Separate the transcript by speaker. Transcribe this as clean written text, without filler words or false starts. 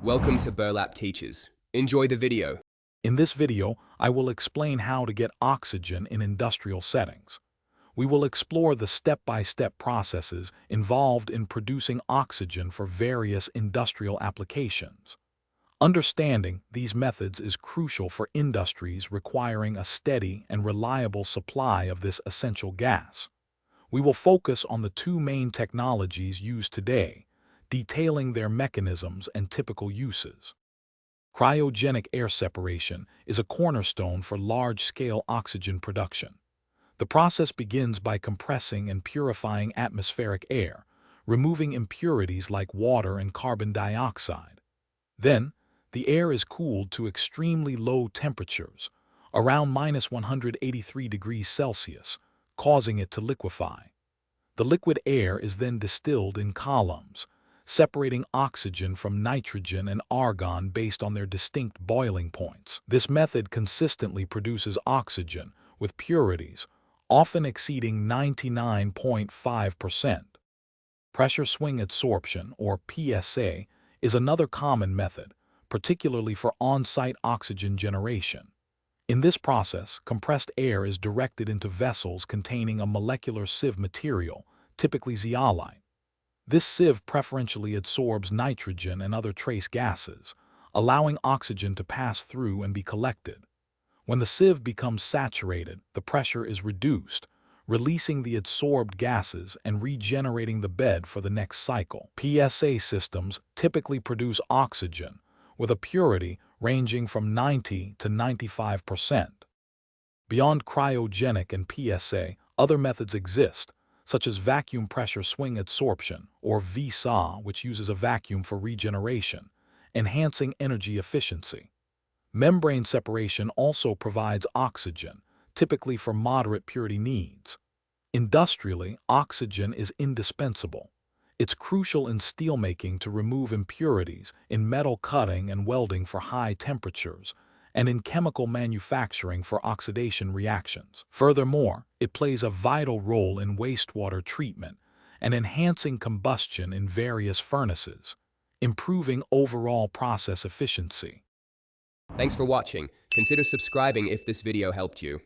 Speaker 1: Welcome to Burlap Teachers. Enjoy the video.
Speaker 2: In this video, I will explain how to get oxygen in industrial settings. We will explore the step-by-step processes involved in producing oxygen for various industrial applications. Understanding these methods is crucial for industries requiring a steady and reliable supply of this essential gas. We will focus on the two main technologies used today, detailing their mechanisms and typical uses. Cryogenic air separation is a cornerstone for large-scale oxygen production. The process begins by compressing and purifying atmospheric air, removing impurities like water and carbon dioxide. Then, the air is cooled to extremely low temperatures, around -183 degrees Celsius, causing it to liquefy. The liquid air is then distilled in columns, separating oxygen from nitrogen and argon based on their distinct boiling points. This method consistently produces oxygen with purities, often exceeding 99.5%. Pressure swing adsorption, or PSA, is another common method, particularly for on-site oxygen generation. In this process, compressed air is directed into vessels containing a molecular sieve material, typically zeolite. This sieve preferentially adsorbs nitrogen and other trace gases, allowing oxygen to pass through and be collected. When the sieve becomes saturated, the pressure is reduced, releasing the adsorbed gases and regenerating the bed for the next cycle. PSA systems typically produce oxygen with a purity ranging from 90 to 95%. Beyond cryogenic and PSA, other methods exist, such as vacuum pressure swing adsorption, or VSA, which uses a vacuum for regeneration, enhancing energy efficiency. Membrane separation also provides oxygen, typically for moderate purity needs. Industrially, oxygen is indispensable. It's crucial in steelmaking to remove impurities, in metal cutting and welding for high temperatures, and in chemical manufacturing for oxidation reactions. Furthermore, it plays a vital role in wastewater treatment and enhancing combustion in various furnaces, improving overall process efficiency.
Speaker 1: Thanks for watching. Consider subscribing if this video helped you.